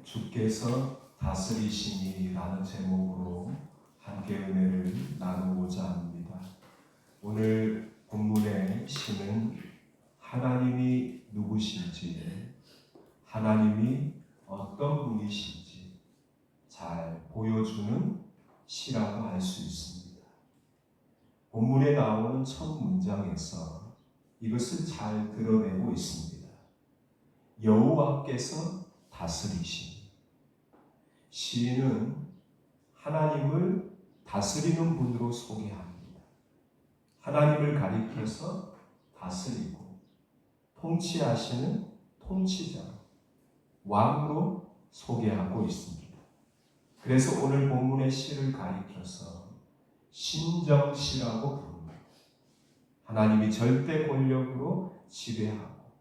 주께서 다스리시니라는 제목으로 함께 은혜를 나누고자 합니다. 오늘 본문의 시는 하나님이 누구신지, 하나님이 어떤 분이신지 잘 보여주는 시라고 할 수 있습니다. 본문에 나오는 첫 문장에서 이것을 잘 드러내고 있습니다. 여호와께서 다스리시니. 시인은 하나님을 다스리는 분으로 소개합니다. 하나님을 가리켜서 다스리고 통치하시는 통치자, 왕으로 소개하고 있습니다. 그래서 오늘 본문의 시를 가리켜서 신정시라고 부릅니다. 하나님이 절대 권력으로 지배하고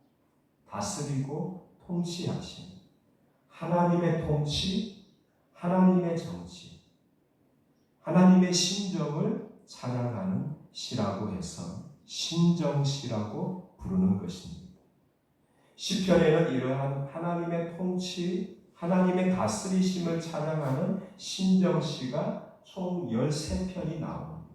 다스리고 통치하신 하나님의 통치, 하나님의 정치, 하나님의 신정을 찬양하는 시라고 해서 신정시라고 부르는 것입니다. 시편에는 이러한 하나님의 통치, 하나님의 다스리심을 찬양하는 신정시가 총 13편이 나옵니다.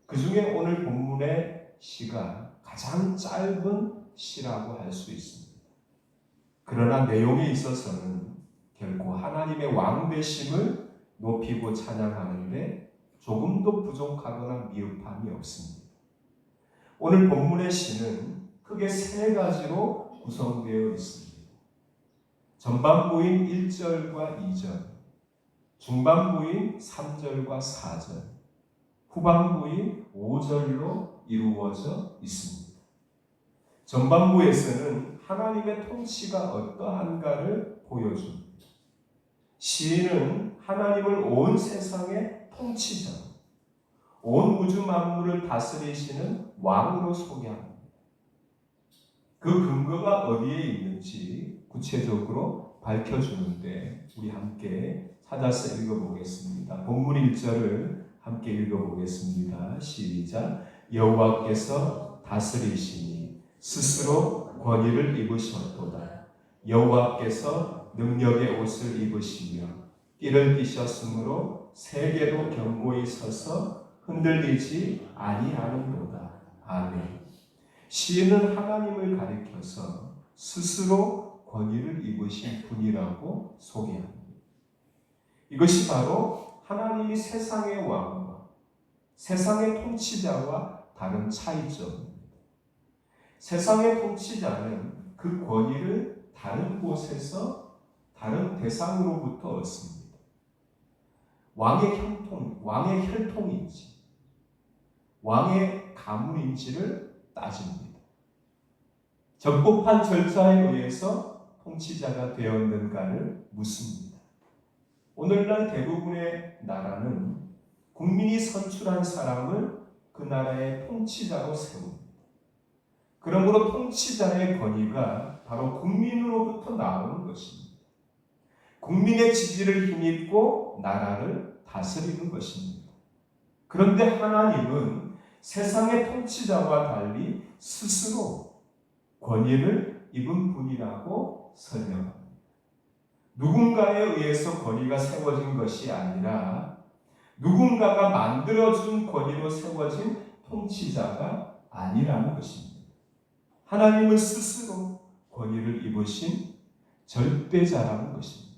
그 중에 오늘 본문의 시가 가장 짧은 시라고 할 수 있습니다. 그러나 내용에 있어서는 결코 하나님의 왕되심을 높이고 찬양하는데 조금도 부족하거나 미흡함이 없습니다. 오늘 본문의 시는 크게 세 가지로 구성되어 있습니다. 전반부인 1절과 2절, 중반부인 3절과 4절, 후반부인 5절로 이루어져 있습니다. 전반부에서는 하나님의 통치가 어떠한가를 보여줍니다. 시인은 하나님을 온 세상의 통치자, 온 우주 만물을 다스리시는 왕으로 소개합니다. 그 근거가 어디에 있는지 구체적으로 밝혀주는데 우리 함께 찾아서 읽어보겠습니다. 본문 1절을 함께 읽어보겠습니다. 시작. 여호와께서 다스리시니 스스로 권위를 입으셨도다. 여호와께서 능력의 옷을 입으시며 띠를 띠셨으므로 세계로 견고히 서서 흔들리지 아니하는도다. 아멘. 시인은 하나님을 가리켜서 스스로 권위를 입으신 분이라고 소개합니다. 이것이 바로 하나님이 세상의 왕과 세상의 통치자와 다른 차이점입니다. 세상의 통치자는 그 권위를 다른 곳에서 다른 대상으로부터 얻습니다. 왕의 혈통인지 왕의 가문인지를 따집니다. 적법한 절차에 의해서 통치자가 되었는가를 묻습니다. 오늘날 대부분의 나라는 국민이 선출한 사람을 그 나라의 통치자로 세웁니다. 그러므로 통치자의 권위가 바로 국민으로부터 나오는 것입니다. 국민의 지지를 힘입고 나라를 다스리는 것입니다. 그런데 하나님은 세상의 통치자와 달리 스스로 권위를 입은 분이라고 설명합니다. 누군가에 의해서 권위가 세워진 것이 아니라 누군가가 만들어준 권위로 세워진 통치자가 아니라는 것입니다. 하나님은 스스로 권위를 입으신 절대자라는 것입니다.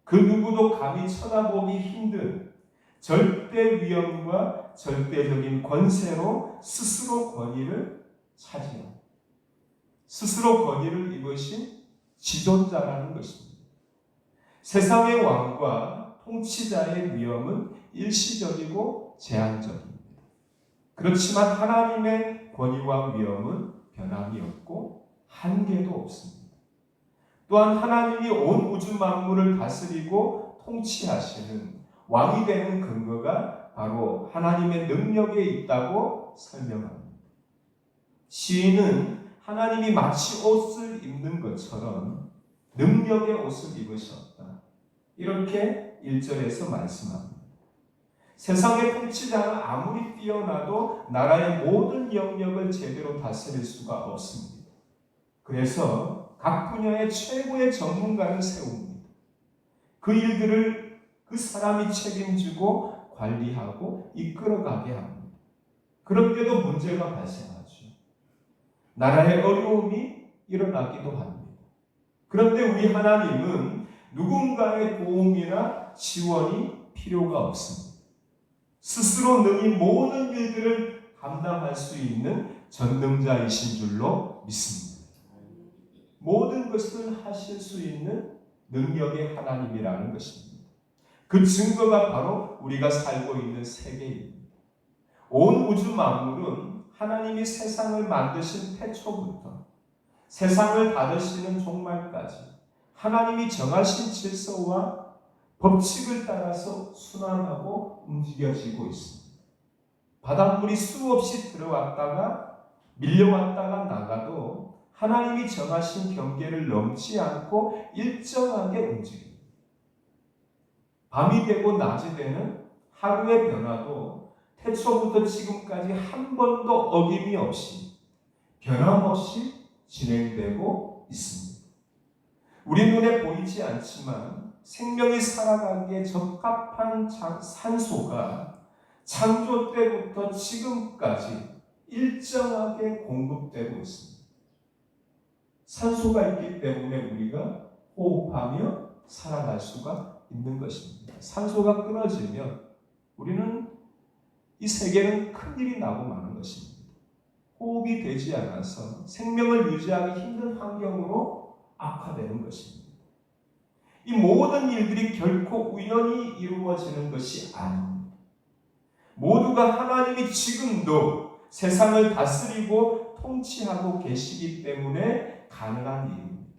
그 누구도 감히 쳐다보기 힘든 절대 위엄과 절대적인 권세로 스스로 권위를 차지하고 스스로 권위를 입으신 지존자라는 것입니다. 세상의 왕과 통치자의 위엄은 일시적이고 제한적입니다. 그렇지만 하나님의 권위와 위엄은 변함이 없고 한계도 없습니다. 또한 하나님이 온 우주 만물을 다스리고 통치하시는 왕이 되는 근거가 바로 하나님의 능력에 있다고 설명합니다. 시인은 하나님이 마치 옷을 입는 것처럼 능력의 옷을 입으셨다. 이렇게 1절에서 말씀합니다. 세상의 통치자는 아무리 뛰어나도 나라의 모든 영역을 제대로 다스릴 수가 없습니다. 그래서 각 분야의 최고의 전문가를 세웁니다. 그 일들을 그 사람이 책임지고 관리하고 이끌어가게 합니다. 그런데도 문제가 발생하죠. 나라의 어려움이 일어나기도 합니다. 그런데 우리 하나님은 누군가의 도움이나 지원이 필요가 없습니다. 스스로 능히 모든 일들을 감당할 수 있는 전능자이신 줄로 믿습니다. 모든 것을 하실 수 있는 능력의 하나님이라는 것입니다. 그 증거가 바로 우리가 살고 있는 세계입니다. 온 우주 만물은 하나님이 세상을 만드신 태초부터 세상을 다루시는 종말까지 하나님이 정하신 질서와 법칙을 따라서 순환하고 움직여지고 있습니다. 바닷물이 수없이 들어왔다가 밀려왔다가 나가도 하나님이 정하신 경계를 넘지 않고 일정하게 움직입니다. 밤이 되고 낮이 되는 하루의 변화도 태초부터 지금까지 한 번도 어김이 없이 변함없이 진행되고 있습니다. 우리 눈에 보이지 않지만 생명이 살아가기에 적합한 산소가 창조 때부터 지금까지 일정하게 공급되고 있습니다. 산소가 있기 때문에 우리가 호흡하며 살아갈 수가 있는 것입니다. 산소가 끊어지면 우리는 이 세계는 큰일이 나고 마는 것입니다. 호흡이 되지 않아서 생명을 유지하기 힘든 환경으로 악화되는 것입니다. 이 모든 일들이 결코 우연히 이루어지는 것이 아닙니다. 모두가 하나님이 지금도 세상을 다스리고 통치하고 계시기 때문에 가능한 일입니다.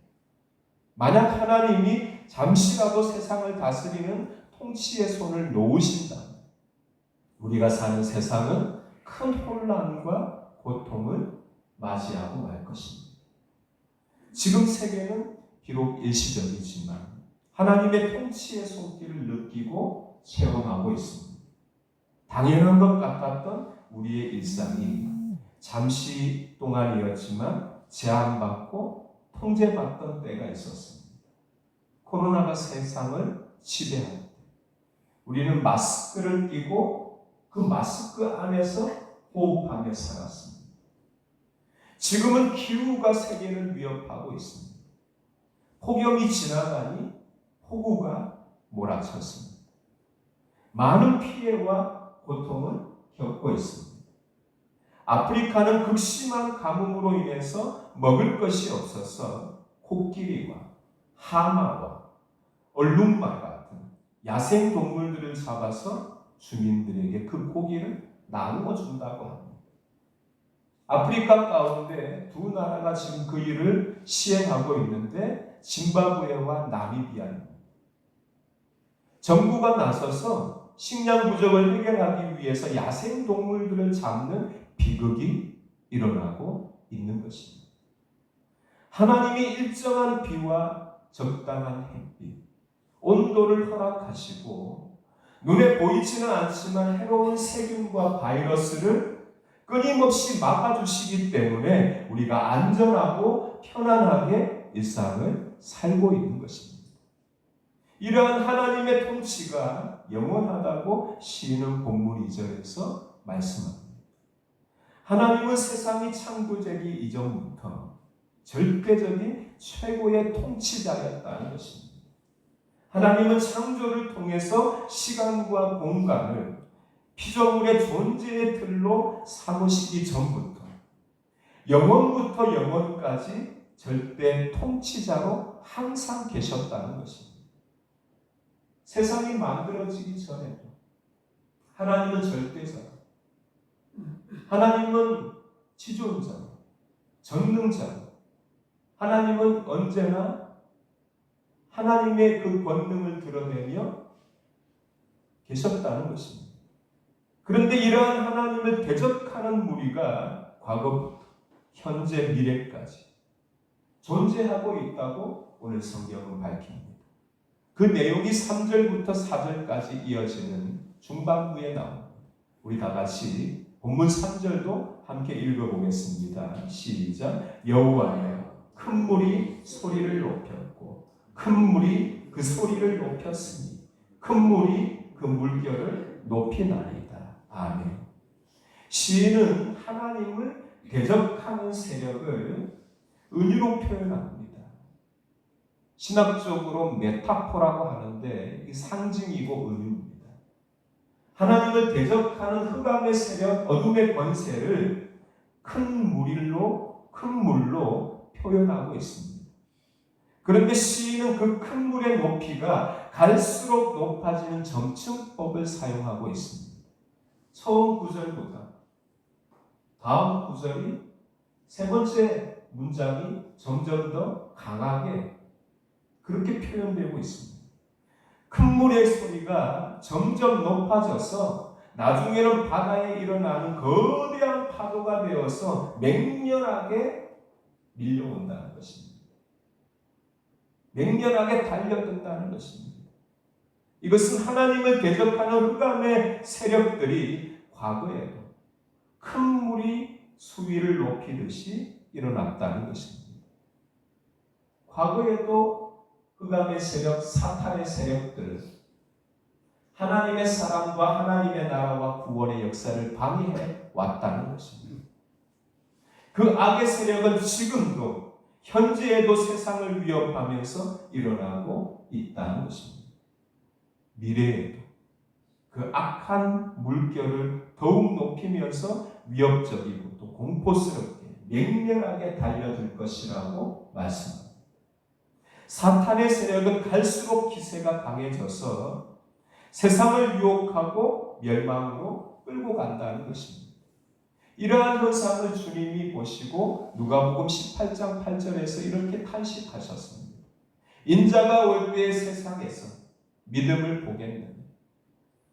만약 하나님이 잠시라도 세상을 다스리는 통치의 손을 놓으신다면 우리가 사는 세상은 큰 혼란과 고통을 맞이하고 말 것입니다. 지금 세계는 비록 일시적이지만 하나님의 통치의 손길을 느끼고 체험하고 있습니다. 당연한 것 같았던 우리의 일상이 잠시 동안이었지만 제한받고 통제받던 때가 있었습니다. 코로나가 세상을 지배할 때 우리는 마스크를 끼고 그 마스크 안에서 호흡하며 살았습니다. 지금은 기후가 세계를 위협하고 있습니다. 폭염이 지나가니 폭우가 몰아쳤습니다. 많은 피해와 고통을 겪고 있습니다. 아프리카는 극심한 가뭄으로 인해서 먹을 것이 없어서 코끼리와 하마와 얼룩말 같은 야생 동물들을 잡아서 주민들에게 그 고기를 나누어 준다고 합니다. 아프리카 가운데 두 나라가 지금 그 일을 시행하고 있는데 짐바브웨와 나미비아입니다. 정부가 나서서 식량 부족을 해결하기 위해서 야생 동물들을 잡는 비극이 일어나고 있는 것입니다. 하나님이 일정한 비와 적당한 햇빛, 온도를 허락하시고 눈에 보이지는 않지만 해로운 세균과 바이러스를 끊임없이 막아주시기 때문에 우리가 안전하고 편안하게 일상을 살고 있는 것입니다. 이러한 하나님의 통치가 영원하다고 시인은 본문 2절에서 말씀합니다. 하나님은 세상이 창조되기 이전부터 절대적인 최고의 통치자였다는 것입니다. 하나님은 창조를 통해서 시간과 공간을 피조물의 존재의 틀로 삼으시기 전부터 영원부터 영원까지 절대 통치자로 항상 계셨다는 것입니다. 세상이 만들어지기 전에도 하나님은 절대자로, 하나님은 지존자로, 전능자로, 하나님은 언제나 하나님의 그 권능을 드러내며 계셨다는 것입니다. 그런데 이러한 하나님을 대적하는 무리가 과거부터 현재 미래까지 존재하고 있다고 오늘 성경은 밝힙니다. 그 내용이 3절부터 4절까지 이어지는 중반부에 나옵니다. 우리 다 같이 본문 3절도 함께 읽어보겠습니다. 시작. 여호와여 큰 물이 소리를 높였고 큰 물이 그 소리를 높였으니 큰 물이 그 물결을 높이나이다. 아멘. 시인은 하나님을 대적하는 세력을 은유로 표현합니다. 신학적으로 메타포라고 하는데 이 상징이고 은유입니다. 하나님을 대적하는 흑암의 세력, 어둠의 권세를 큰 물로 표현하고 있습니다. 그런데 시인은 그 큰 물의 높이가 갈수록 높아지는 점층법을 사용하고 있습니다. 처음 구절보다 다음 구절이 세 번째 문장이 점점 더 강하게 그렇게 표현되고 있습니다. 큰 물의 소리가 점점 높아져서 나중에는 바다에 일어나는 거대한 파도가 되어서 맹렬하게 밀려온다는 것입니다. 맹렬하게 달려든다는 것입니다. 이것은 하나님을 대적하는 흑암의 세력들이 과거에도 큰 물이 수위를 높이듯이 일어났다는 것입니다. 과거에도 흑암의 세력, 사탄의 세력들은 하나님의 사랑과 하나님의 나라와 구원의 역사를 방해해 왔다는 것입니다. 그 악의 세력은 지금도 현재에도 세상을 위협하면서 일어나고 있다는 것입니다. 미래에도 그 악한 물결을 더욱 높이면서 위협적이고 또 공포스럽게 맹렬하게 달려들 것이라고 말씀합니다. 사탄의 세력은 갈수록 기세가 강해져서 세상을 유혹하고 멸망으로 끌고 간다는 것입니다. 이러한 현상을 주님이 보시고 누가복음 18장 8절에서 이렇게 탄식하셨습니다. 인자가 올 때의 세상에서 믿음을 보겠느냐.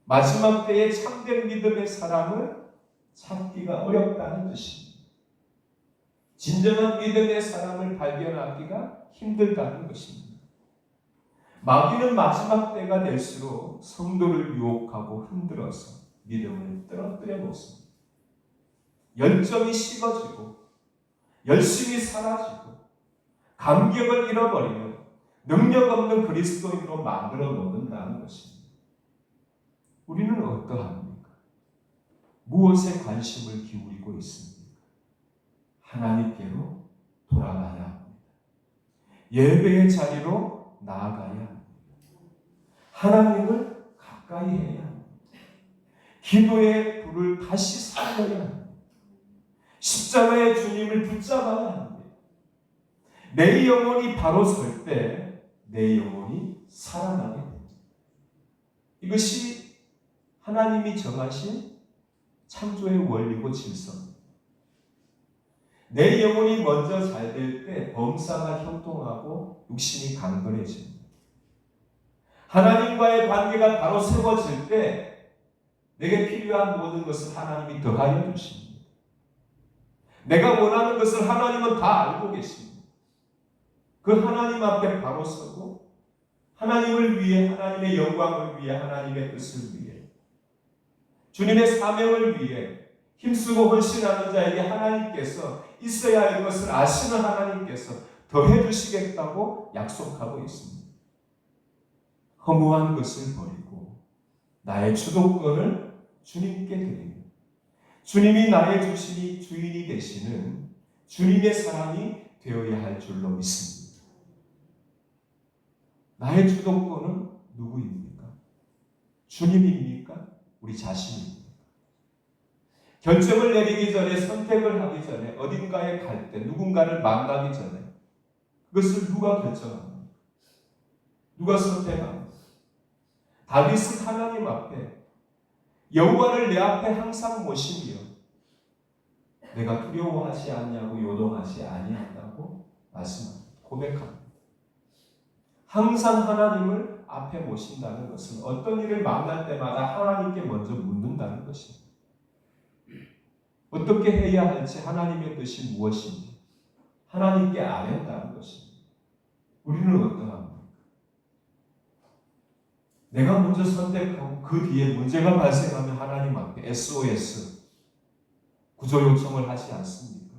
마지막 때에 참된 믿음의 사람을 찾기가 어렵다는 뜻입니다. 진정한 믿음의 사람을 발견하기가 힘들다는 것입니다. 마귀는 마지막 때가 될수록 성도를 유혹하고 흔들어서 믿음을 떨어뜨려 놓습니다. 열정이 식어지고 열심이 사라지고 감격을 잃어버리며 능력 없는 그리스도인으로 만들어 놓는다는 것입니다. 우리는 어떠합니까? 무엇에 관심을 기울이고 있습니까? 하나님께로 돌아가야 합니다. 예배의 자리로 나아가야 합니다. 하나님을 가까이 해야 합니다. 기도의 불을 다시 살려야 합니다. 십자가의 주님을 붙잡아야 합니다. 내 영혼이 바로 설 때 내 영혼이 살아나게 됩니다. 이것이 하나님이 정하신 창조의 원리고 질서입니다. 내 영혼이 먼저 잘 될 때 범사가 형통하고 육신이 강건해집니다. 하나님과의 관계가 바로 세워질 때 내게 필요한 모든 것을 하나님이 더하여 주십니다. 내가 원하는 것을 하나님은 다 알고 계십니다. 그 하나님 앞에 바로 서고 하나님을 위해, 하나님의 영광을 위해, 하나님의 뜻을 위해, 주님의 사명을 위해 힘쓰고 헌신하는 자에게 하나님께서 있어야 할 것을 아시는 하나님께서 더해 주시겠다고 약속하고 있습니다. 허무한 것을 버리고 나의 주도권을 주님께 드리며 주님이 나의 주인이 되시는 주님의 사람이 되어야 할 줄로 믿습니다. 나의 주도권은 누구입니까? 주님입니까? 우리 자신입니까? 결정을 내리기 전에, 선택을 하기 전에, 어딘가에 갈 때, 누군가를 만나기 전에 그것을 누가 결정합니까? 누가 선택합니까? 다윗은 하나님 앞에 여호와를 내 앞에 항상 모시며 내가 두려워하지 않냐고 요동하지 아니한다고 말씀합니다. 고백합니다. 항상 하나님을 앞에 모신다는 것은 어떤 일을 만날 때마다 하나님께 먼저 묻는다는 것입니다. 어떻게 해야 할지, 하나님의 뜻이 무엇인지 하나님께 아뢰다는 것입니다. 우리는 어떠합니까? 내가 먼저 선택하고 그 뒤에 문제가 발생하면 하나님 앞에 SOS 구조 요청을 하지 않습니까?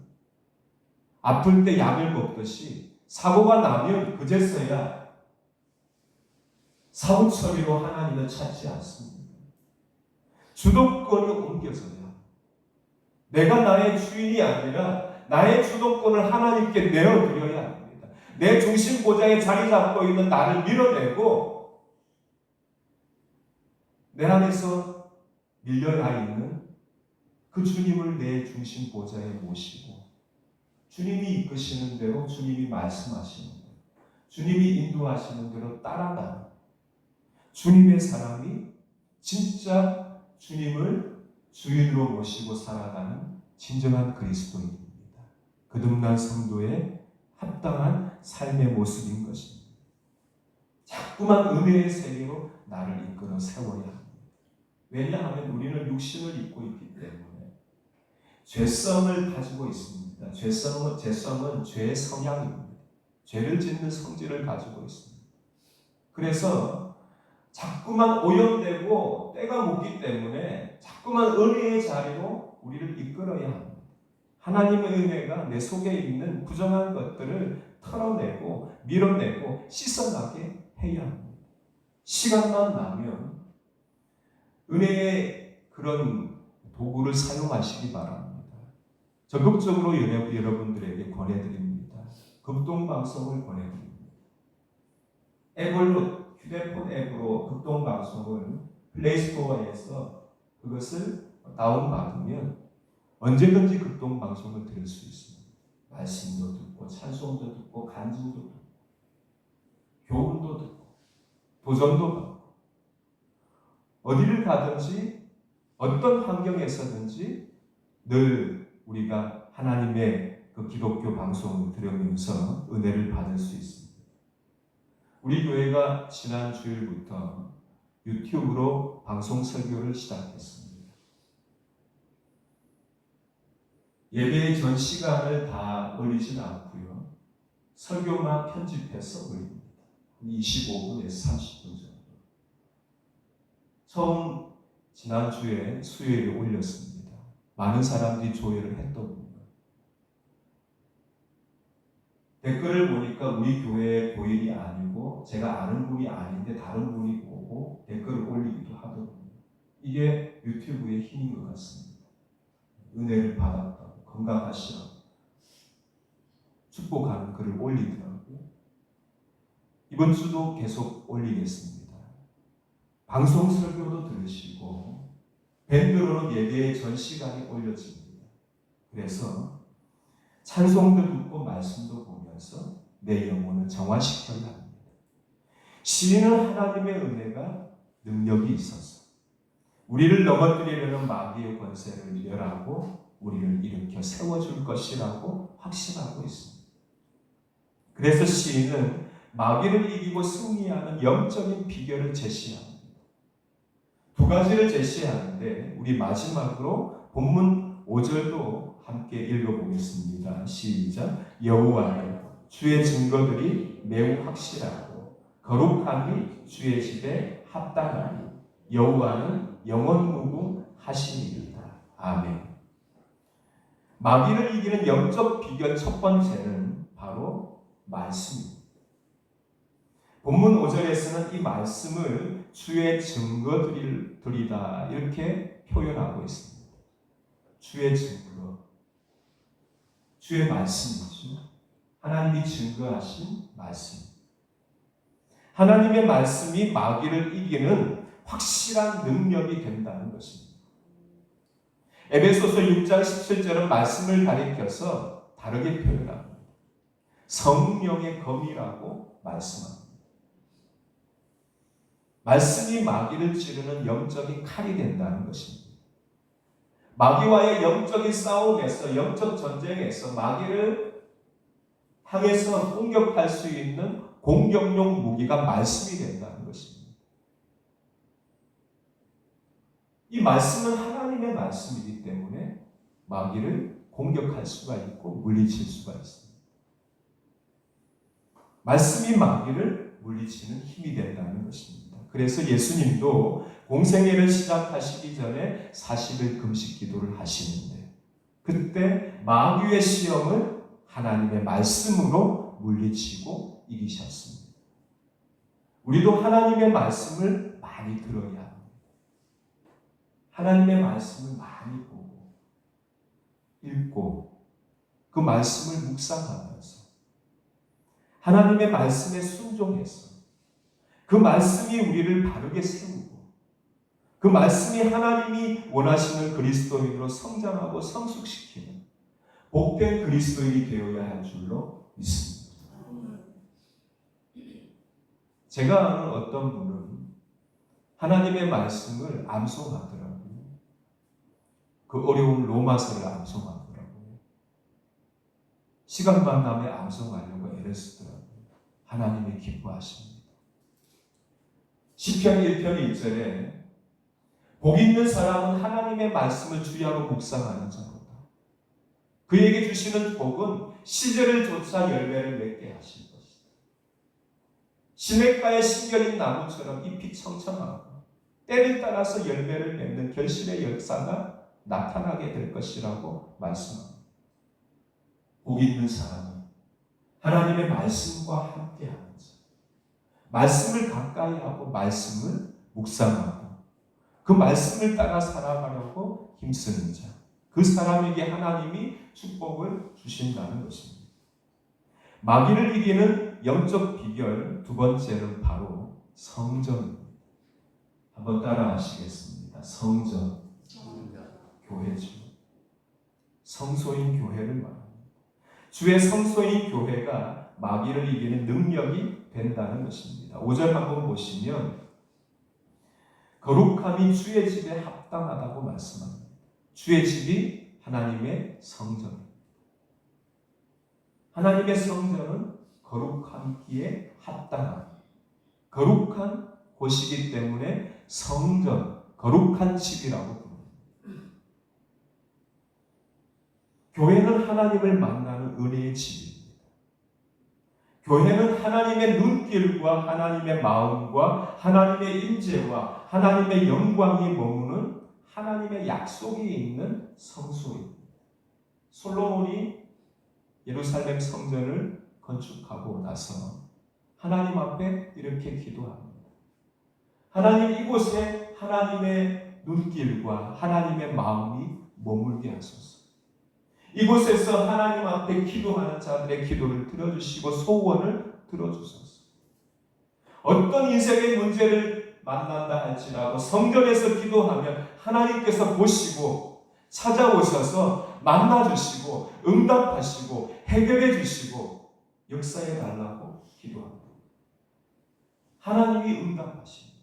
아플 때 약을 먹듯이 사고가 나면 그제서야 사후처리로 하나님을 찾지 않습니다. 주도권이 옮겨져야 내가 나의 주인이 아니라 나의 주도권을 하나님께 내어드려야 합니다. 내 중심 보좌에 자리 잡고 있는 나를 밀어내고 내 안에서 밀려나 있는 그 주님을 내 중심 보좌에 모시고 주님이 이끄시는 대로, 주님이 말씀하시는 대로, 주님이 인도하시는 대로 따라가는 주님의 사람이 진짜 주님을 주인으로 모시고 살아가는 진정한 그리스도인입니다. 거듭난 성도의 합당한 삶의 모습인 것입니다. 자꾸만 은혜의 세계로 나를 이끌어 세워야 합니다. 왜냐하면 우리는 육신을 입고 있기 때문에 죄성을 가지고 있습니다. 죄성은 죄의 성향입니다. 죄를 짓는 성질을 가지고 있습니다. 그래서 자꾸만 오염되고 때가 묻기 때문에 자꾸만 은혜의 자리로 우리를 이끌어야 합니다. 하나님의 은혜가 내 속에 있는 부정한 것들을 털어내고 밀어내고 씻어나게 해야 합니다. 시간만 나면 은혜의 그런 도구를 사용하시기 바랍니다. 적극적으로 여러분들에게 권해드립니다. 극동방송을 권해드립니다. 앱을, 휴대폰 앱으로 극동방송을 플레이스토어에서 그것을 다운받으면 언제든지 극동방송을 들을 수 있습니다. 말씀도 듣고 찬송도 듣고 간증도 듣고 교훈도 듣고 도전도 받고 어디를 가든지 어떤 환경에서든지 늘 우리가 하나님의 그 기독교 방송을 들으면서 은혜를 받을 수 있습니다. 우리 교회가 지난 주일부터 유튜브로 방송 설교를 시작했습니다. 예배의 전 시간을 다 올리진 않고요. 설교만 편집해서 올립니다. 25분에서 30분 정도. 처음 지난주에 수요일에 올렸습니다. 많은 사람들이 조회를 했더군요. 댓글을 보니까 우리 교회의 고인이 아니고 제가 아는 분이 아닌데 다른 분이 보고 댓글을 올리기도 하더군요. 이게 유튜브의 힘인 것 같습니다. 은혜를 받았다고, 건강하시라고 축복하는 글을 올리더라고요. 이번 주도 계속 올리겠습니다. 방송 설교도 들으시고 밴드로는 예배의 전 시간이 올려집니다. 그래서 찬송도 듣고 말씀도 보면서 내 영혼을 정화시켜야 합니다. 시인은 하나님의 은혜가 능력이 있어서 우리를 넘어뜨리려는 마귀의 권세를 멸하고 우리를 일으켜 세워줄 것이라고 확신하고 있습니다. 그래서 시인은 마귀를 이기고 승리하는 영적인 비결을 제시합니다. 두 가지를 제시하는데 우리 마지막으로 본문 5절도 함께 읽어보겠습니다. 시작. 여호와는 주의 증거들이 매우 확실하고 거룩함이 주의 집에 합당하니 여호와는 영원무궁하시니이다. 아멘. 마귀를 이기는 영적 비결 첫 번째는 바로 말씀입니다. 본문 5절에서는 이 말씀을 주의 증거들이다 이렇게 표현하고 있습니다. 주의 증거, 주의 말씀이죠. 하나님이 증거하신 말씀. 하나님의 말씀이 마귀를 이기는 확실한 능력이 된다는 것입니다. 에베소서 6장 17절은 말씀을 가리켜서 다르게 표현합니다. 성령의 검이라고 말씀합니다. 말씀이 마귀를 찌르는 영적인 칼이 된다는 것입니다. 마귀와의 영적인 싸움에서, 영적 전쟁에서 마귀를 향해서 공격할 수 있는 공격용 무기가 말씀이 된다는 것입니다. 이 말씀은 하나님의 말씀이기 때문에 마귀를 공격할 수가 있고 물리칠 수가 있습니다. 말씀이 마귀를 물리치는 힘이 된다는 것입니다. 그래서 예수님도 공생애를 시작하시기 전에 40일 금식 기도를 하시는데 그때 마귀의 시험을 하나님의 말씀으로 물리치고 이기셨습니다. 우리도 하나님의 말씀을 많이 들어야 합니다. 하나님의 말씀을 많이 보고 읽고 그 말씀을 묵상하면서 하나님의 말씀에 순종해서 그 말씀이 우리를 바르게 세우고 그 말씀이 하나님이 원하시는 그리스도인으로 성장하고 성숙시키는 복된 그리스도인이 되어야 할 줄로 믿습니다. 제가 아는 어떤 분은 하나님의 말씀을 암송하더라고요. 그 어려운 로마서를 암송하더라고요. 시간만 나면 암송하려고 애를 쓰더라고요. 하나님이 기뻐하십니다. 시편 1편 1절에 복 있는 사람은 하나님의 말씀을 주야로 묵상하는 자로다. 그에게 주시는 복은 시절을 조차 열매를 맺게 하실 것이다. 시냇가에 심겨진 나무처럼 잎이 청청하고 때를 따라서 열매를 맺는 결실의 역사가 나타나게 될 것이라고 말씀합니다. 복 있는 사람은 하나님의 말씀과 함께하는 자, 말씀을 가까이 하고 말씀을 묵상하고 그 말씀을 따라 살아가려고 힘쓰는 자, 그 사람에게 하나님이 축복을 주신다는 것입니다. 마귀를 이기는 영적 비결 두 번째는 바로 성전입니다. 한번 따라 하시겠습니다. 성전. 교회죠. 성소인 교회를 말합니다. 주의 성소인 교회가 마귀를 이기는 능력이 된다는 것입니다. 5절 한번 보시면 거룩함이 주의 집에 합당하다고 말씀합니다. 주의 집이 하나님의 성전입니다. 하나님의 성전은 거룩함기에 합당한 거룩한 곳이기 때문에 성전, 거룩한 집이라고 부릅니다. 교회는 하나님을 만나는 은혜의 집입니다. 교회는 하나님의 눈길과 하나님의 마음과 하나님의 임재와 하나님의 영광이 머무는 하나님의 약속이 있는 성소입니다. 솔로몬이 예루살렘 성전을 건축하고 나서 하나님 앞에 이렇게 기도합니다. 하나님, 이곳에 하나님의 눈길과 하나님의 마음이 머물게 하소서. 이곳에서 하나님 앞에 기도하는 자들의 기도를 들어주시고 소원을 들어주소서. 어떤 인생의 문제를 만난다 할지라도 성전에서 기도하면 하나님께서 보시고 찾아오셔서 만나주시고 응답하시고 해결해 주시고 역사해 달라고 기도합니다. 하나님이 응답하십니다.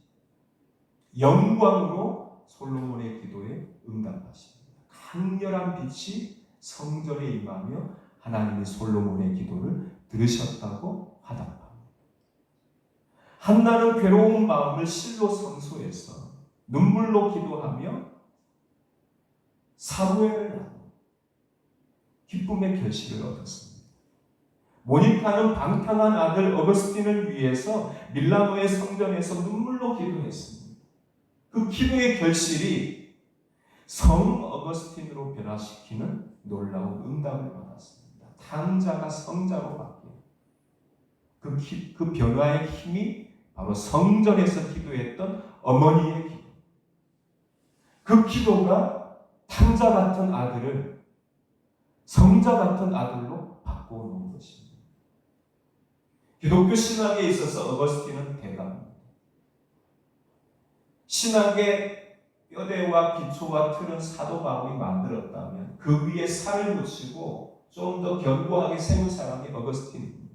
영광으로 솔로몬의 기도에 응답하십니다. 강렬한 빛이 성전에 임하며 하나님이 솔로몬의 기도를 들으셨다고 화답합니다. 한나는 괴로운 마음을 실로 성소에서 눈물로 기도하며 사무엘을 낳고 기쁨의 결실을 얻었습니다. 모니카는 방탕한 아들 어거스틴을 위해서 밀라노의 성전에서 눈물로 기도했습니다. 그 기도의 결실이 성 어거스틴으로 변화시키는 놀라운 응답을 받았습니다. 탕자가 성자로 바뀌어 그 변화의 힘이 바로 성전에서 기도했던 어머니의 기도. 그 기도가 탕자 같은 아들을 성자 같은 아들로 바꿔놓은 것입니다. 기독교 신학에 있어서 어거스틴은 대가입니다. 신학의 뼈대와 기초와 틀은 사도 바울이 만들었다면 그 위에 살을 묻히고 좀 더 견고하게 세운 사람이 어거스틴입니다.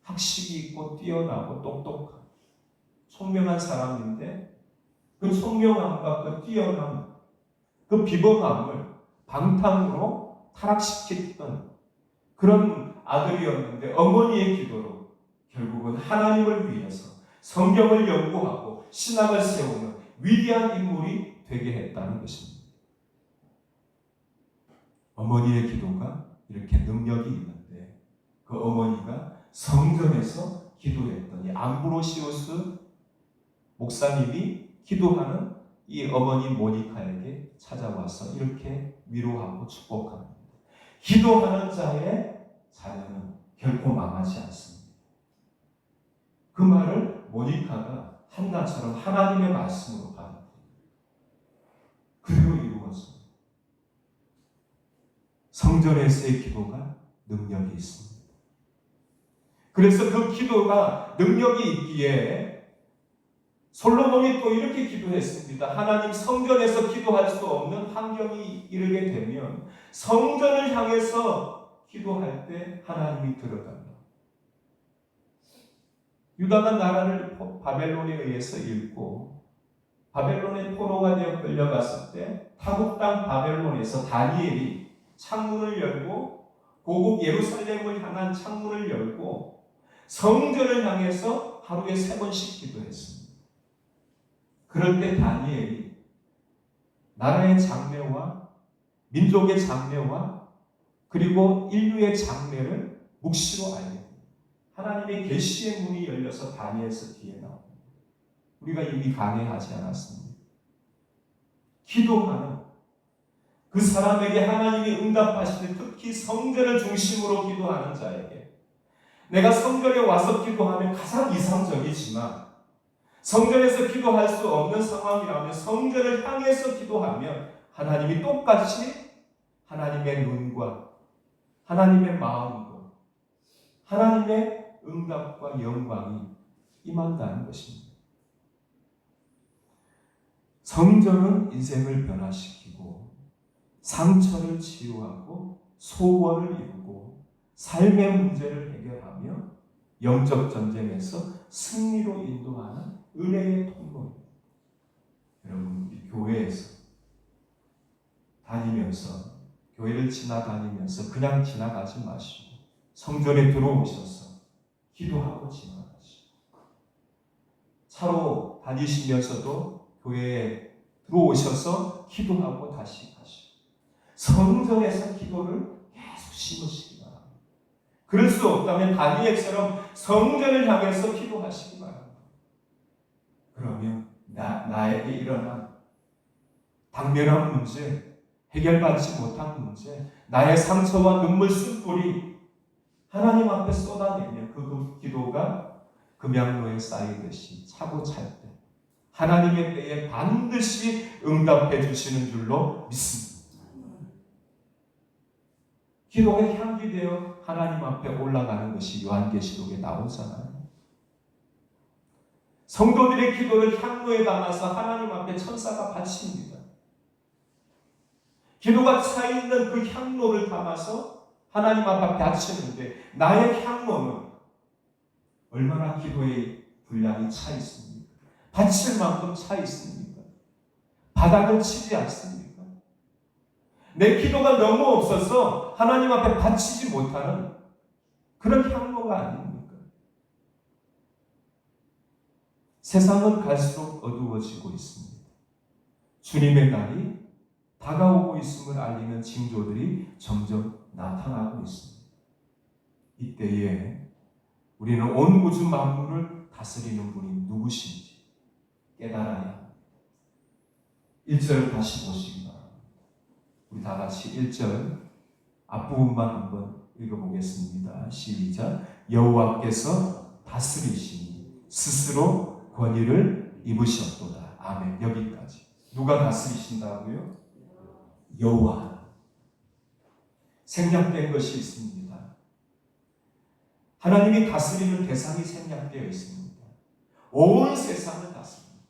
학식이 있고 뛰어나고 똑똑한 총명한 사람인데 그 총명함과 그 뛰어남, 그 비범함을 방탕으로 타락시켰던 그런 아들이었는데 어머니의 기도로 결국은 하나님을 위해서 성경을 연구하고 신학을 세우는 위대한 인물이 되게 했다는 것입니다. 어머니의 기도가 이렇게 능력이 있는데 그 어머니가 성전에서 기도했더니 암브로시우스 목사님이 기도하는 이 어머니 모니카에게 찾아와서 이렇게 위로하고 축복합니다. 기도하는 자의 자녀는 결코 망하지 않습니다. 그 말을 모니카가 한나처럼 하나님의 말씀으로 받았대요. 그대로 이루어져. 성전에서의 기도가 능력이 있습니다. 그래서 그 기도가 능력이 있기에 솔로몬이 또 이렇게 기도했습니다. 하나님, 성전에서 기도할 수 없는 환경이 이르게 되면 성전을 향해서 기도할 때 하나님이 들어달라. 유다가 나라를 바벨론에 의해서 잃고 바벨론의 포로가 되어 끌려갔을 때 타국 땅 바벨론에서 다니엘이 창문을 열고 고국 예루살렘을 향한 창문을 열고 성전을 향해서 하루에 3번씩 기도했습니다. 그럴 때 다니엘이 나라의 장래와 민족의 장래와 그리고 인류의 장래를 묵시로 알게 됩니다. 하나님의 계시의 문이 열려서 다니엘서 뒤에 나옵니다. 우리가 이미 강해하지 않았습니다. 기도하는 그 사람에게 하나님이 응답하시는, 특히 성전을 중심으로 기도하는 자에게, 내가 성전에 와서 기도하면 가장 이상적이지만 성전에서 기도할 수 없는 상황이라면 성전을 향해서 기도하면 하나님이 똑같이 하나님의 눈과 하나님의 마음과 하나님의 응답과 영광이 임한다는 것입니다. 성전은 인생을 변화시키고 상처를 치유하고 소원을 이루고 삶의 문제를 해결하며 영적 전쟁에서 승리로 인도하는 은혜의 통로입니다. 여러분, 우리 교회에서 다니면서, 교회를 지나다니면서 그냥 지나가지 마시고 성전에 들어오셔서 기도하고 지나가시고, 차로 다니시면서도 교회에 들어오셔서 기도하고 다시 가시고, 성전에서 기도를 계속 심으시기 바랍니다. 그럴 수 없다면 다니엘처럼 성전을 향해서 기도하시기 바랍니다. 그러면 나에게 일어난 당면한 문제, 해결받지 못한 문제, 나의 상처와 눈물 쓴뿌리 하나님 앞에 쏟아내면 그 기도가 금양로에 쌓이듯이 차고 찰 때 하나님의 때에 반드시 응답해 주시는 줄로 믿습니다. 기도의 향기 되어 하나님 앞에 올라가는 것이 요한계시록에 나오잖아요. 성도들의 기도를 향로에 담아서 하나님 앞에 천사가 바칩니다. 기도가 차있는 그 향로를 담아서 하나님 앞에 바치는데, 나의 향로는 얼마나 기도의 분량이 차 있습니까? 바칠 만큼 차 있습니까? 바닥을 치지 않습니까? 내 기도가 너무 없어서 하나님 앞에 바치지 못하는 그런 향로가 아닙니까? 세상은 갈수록 어두워지고 있습니다. 주님의 날이 다가오고 있음을 알리는 징조들이 점점 나타나고 있습니다. 이때에 우리는 온 우주 만물을 다스리는 분이 누구신지 깨달아야 합니다. 1절 다시 보시기 바랍니다. 우리 다 같이 1절 앞부분만 한번 읽어보겠습니다. 시작. 여호와께서 다스리시니 스스로 권위를 입으셨도다. 아멘. 여기까지. 누가 다스리신다고요? 여호와. 생략된 것이 있습니다. 하나님이 다스리는 대상이 생략되어 있습니다. 온 세상을 다스립니다.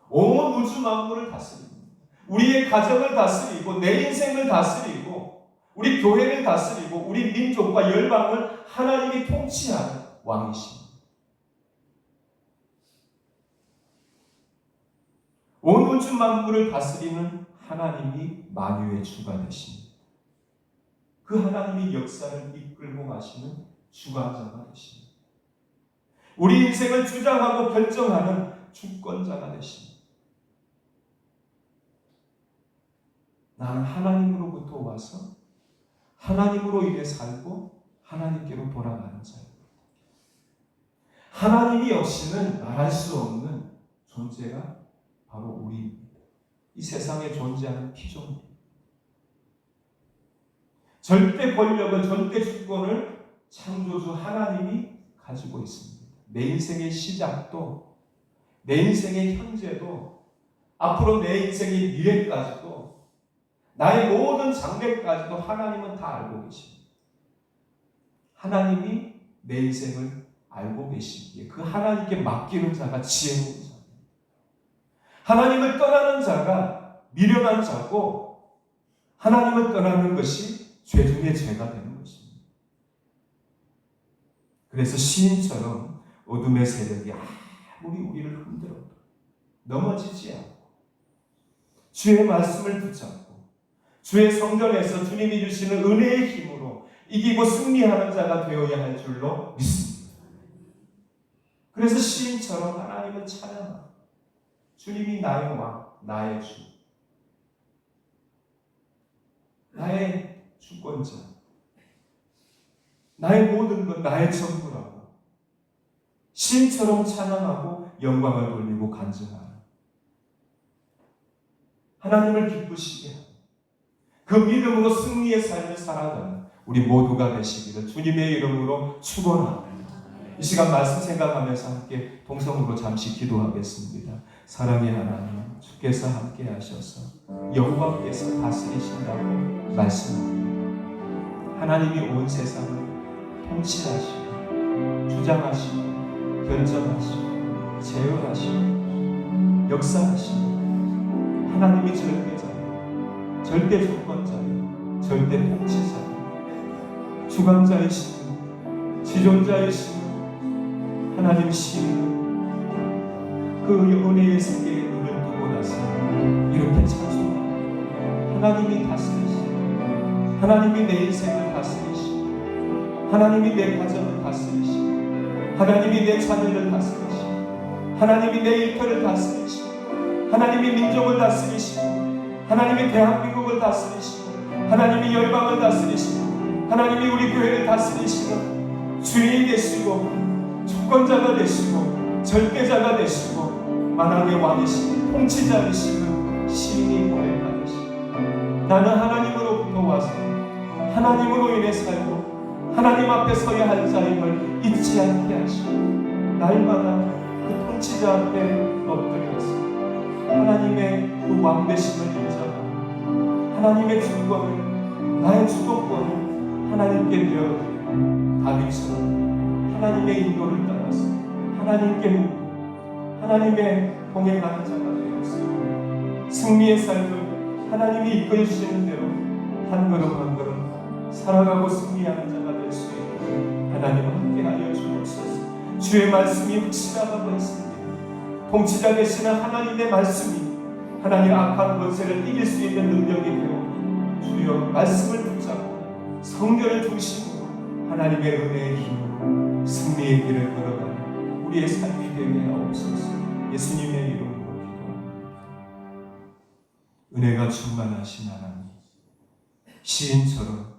온 우주 만물을 다스립니다. 우리의 가정을 다스리고 내 인생을 다스리고 우리 교회를 다스리고 우리 민족과 열방을 하나님이 통치하는 왕이십니다. 온 우주 만물을 다스리는 하나님이 만유의 주가 되십니다. 그 하나님이 역사를 이끌고 가시는 주관자가 되십니다. 우리 인생을 주장하고 결정하는 주권자가 되십니다. 나는 하나님으로부터 와서 하나님으로 인해 살고 하나님께로 돌아가는 자입니다. 하나님이 없이는 말할 수 없는 존재가 바로 우리입니다. 이 세상에 존재하는 피조물입니다. 절대 권력을, 절대 주권을 창조주 하나님이 가지고 있습니다. 내 인생의 시작도, 내 인생의 현재도, 앞으로 내 인생의 미래까지도, 나의 모든 장래까지도 하나님은 다 알고 계십니다. 하나님이 내 인생을 알고 계시기에 그 하나님께 맡기는 자가 지혜로운 자입니다. 하나님을 떠나는 자가 미련한 자고, 하나님을 떠나는 것이 죄 중에 죄가 되는 것입니다. 그래서 시인처럼 어둠의 세력이 아무리 우리를 흔들어도 넘어지지 않고 주의 말씀을 붙잡고 주의 성전에서 주님이 주시는 은혜의 힘으로 이기고 승리하는 자가 되어야 할 줄로 믿습니다. 그래서 시인처럼 하나님을 찬양하고 주님이 나의 왕, 나의 주, 나의 주권자, 나의 모든 것, 나의 전부라고 시인처럼 찬양하고 영광을 돌리고 간증하는 하나님을 기쁘시게 하는 그 믿음으로 승리의 삶을 살아가는 우리 모두가 되시기를 주님의 이름으로 축원합니다. 이 시간 말씀 생각하면서 함께 동성으로 잠시 기도하겠습니다. 사랑의 하나님, 주께서 함께 하셔서 여호와께서 다스리신다고 말씀합니다. 하나님이 온 세상을 통치하시고 주장하시고 견정하시고 제어하시고 역사하시고 하나님이 절대자요, 절대 주권자요, 절대 통치자요, 주관자이시고 지존자이시고 하나님이시고 그 은혜의 세계에 눈을 뜨고 나서 이렇게 찬송합니다. 하나님이 다스리시고 하나님이 내 인생을 다스리시고 하나님이 내 가정을 다스리시고 하나님이 내 자녀를 다스리시고 하나님이 내 일터를 다스리시고 하나님이 민족을 다스리시고 하나님이 대한민국을 다스리시고 하나님이 열방을 다스리시고 하나님이 우리 교회를 다스리시고 주인이 되시고 주권자가 되시고 절대자가 되시고 만왕의 왕이시고 통치자이시고 시인이 고백하듯이 나는 하나님으로부터 와서 하나님으로 인해 살고 하나님 앞에 서야 할 자임을 잊지 않게 하시고 날마다 그 통치자 앞에 엎드려서 하나님의 그 왕되심을 인정하고 하나님의 주권을, 나의 주도권을 하나님께 내어드리고 다윗처럼 하나님의 인도를 따라서 하나님께 묻고 하나님의 동행하는 자가 되었습니다. 승리의 삶을 하나님이 이끌어주시는 대로 한 걸음 한 걸음 살아가고 승리하는 자가 될 수 있도록 하나님 함께하여 주옵소서. 주의 말씀이 확실하다고 했습니다. 통치자 되시는 하나님의 말씀이 하나님 악한 권세를 이길 수 있는 능력이 되오니 주여 말씀을 붙잡고 성결을 중심으로 하나님의 은혜의 힘으로 승리의 길을 걸어가는 우리의 삶이 되게 하옵소서. 예수님의 이름으로 기도합니다. 은혜가 충만하신 하나님, 시인처럼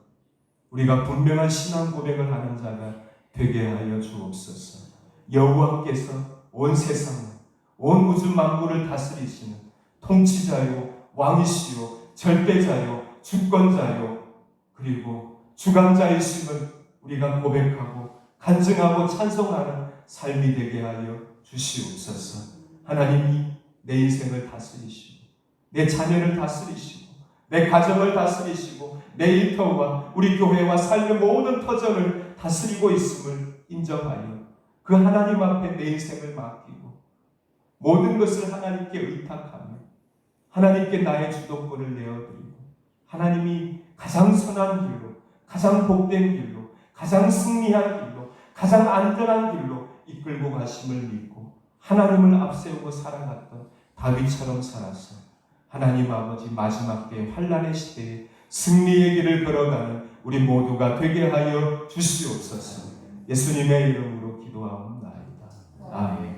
우리가 분명한 신앙 고백을 하는 자가 되게 하여 주옵소서. 여호와께서 온 세상을, 온 우주 만물을 다스리시는 통치자요, 왕이시요, 절대자요, 주권자요, 그리고 주관자이심을 우리가 고백하고 간증하고 찬송하는 삶이 되게 하여 주시옵소서. 하나님이 내 인생을 다스리시고 내 자녀를 다스리시고 내 가정을 다스리시고 내 일터와 우리 교회와 삶의 모든 터전을 다스리고 있음을 인정하여 그 하나님 앞에 내 인생을 맡기고 모든 것을 하나님께 의탁하며 하나님께 나의 주도권을 내어드리고 하나님이 가장 선한 길로, 가장 복된 길로, 가장 승리한 길로, 가장 안전한 길로 이끌고 가심을 믿고 하나님을 앞세우고 살아갔던 다윗처럼 살아서 하나님 아버지 마지막 때 환난의 시대에 승리의 길을 걸어가는 우리 모두가 되게 하여 주시옵소서. 예수님의 이름으로 기도하옵나이다. 아멘.